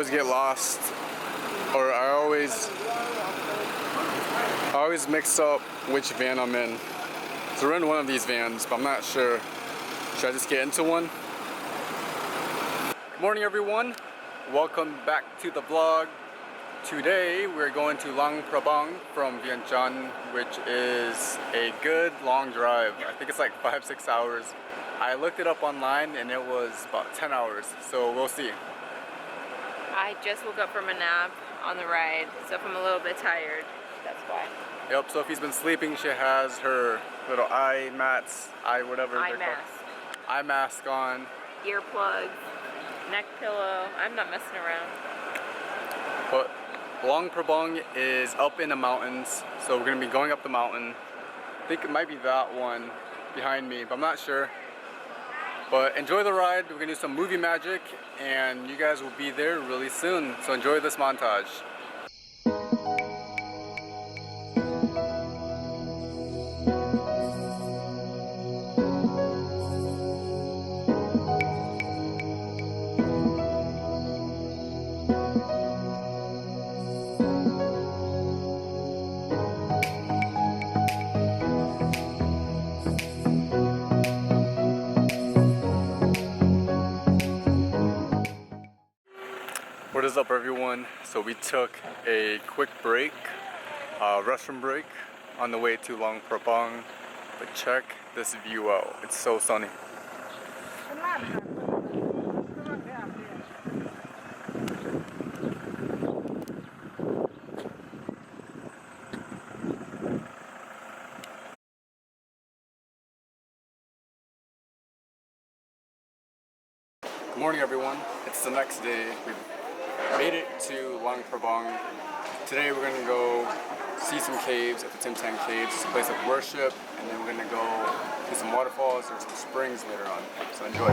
always get lost, or I always mix up which van I'm in. So we're in one of these vans, but I'm not sure. Should I just get into one? Good morning, everyone. Welcome back to the vlog. Today we're going to Luang Prabang from Vientiane, which is a good long drive. I think it's like 5-6 hours. I looked it up online and it was about 10 hours, so we'll see. I just woke up from a nap on the ride, so if I'm a little bit tired, that's why. Yep, Sophie's been sleeping. She has her little eye mask on. Earplugs, neck pillow. I'm not messing around. But Luang Prabang is up in the mountains, so we're going to be going up the mountain. I think it might be that one behind me, but I'm not sure. But enjoy the ride. We're going to do some movie magic, and you guys will be there really soon. So enjoy this montage. What is up, everyone? So we took a quick break, restroom break, on the way to Luang Prabang. But check this view out. It's so sunny. Good morning, everyone. It's the next day. We've made it to Luang Prabang. Today we're going to go see some caves at the Tim Tam Caves. It's a place of worship, and then we're going to go to some waterfalls or some springs later on. So enjoy.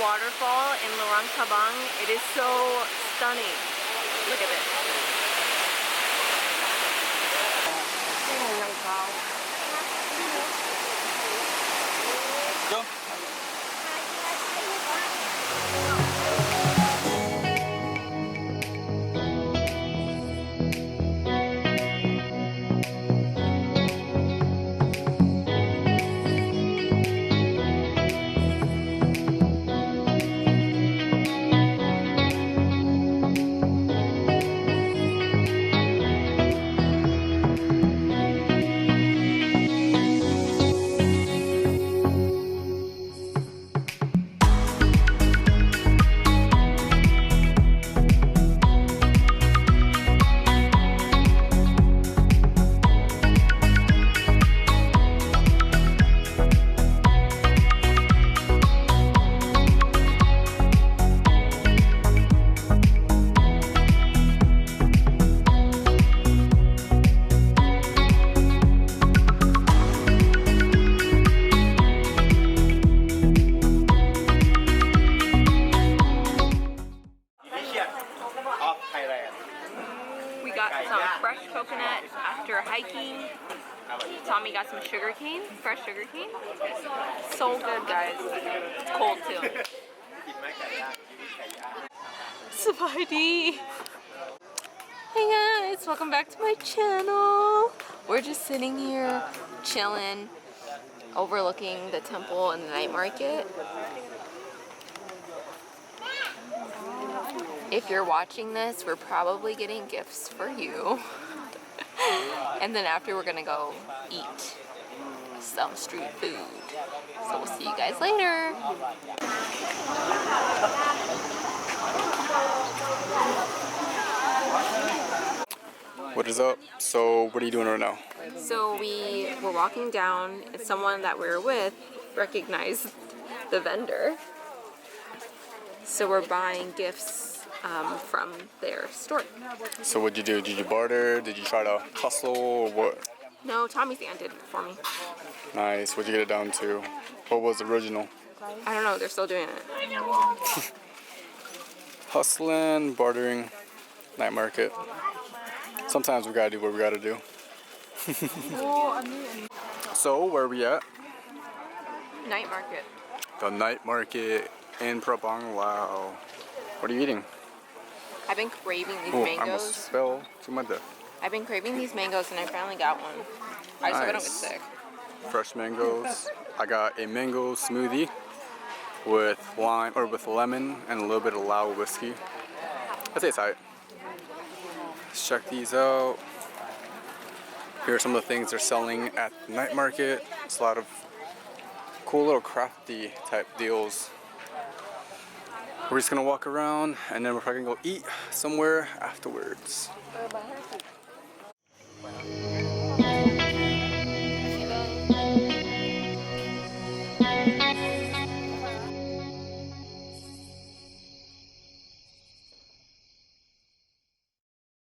Waterfall in Luang Prabang. It is so stunning. Look at this. Go. good, guys. It's cold too. Sabadi. Hey guys, welcome back to my channel. We're just sitting here chilling, overlooking the temple and the night market. If you're watching this, we're probably getting gifts for you. And then after, we're gonna go eat some street food. So we'll see you guys later. What is up? So what are you doing right now? So we were walking down, and someone that we were with recognized the vendor. So we're buying gifts from their store. So what'd you do? Did you barter? Did you try to hustle or what? No, Tommy's aunt did it for me. Nice. What'd you get it down to? What was the original? I don't know, they're still doing it. Hustling, bartering, night market. Sometimes we gotta do what we gotta do. So where are we at? Night market. The night market in Prabang, Laos. What are you eating? I've been craving these Oh, I almost mangoes. fell to my death. I've been craving these mangoes and I finally got one. I just hope I don't get Nice. sick. Fresh mangoes. I got a mango smoothie with lime or with lemon and a little bit of Lao whiskey. I'd say it's alright. Let's check these out. Here are some of the things they're selling at the night market. It's a lot of cool little crafty type deals. We're just gonna walk around and then we're probably gonna go eat somewhere afterwards.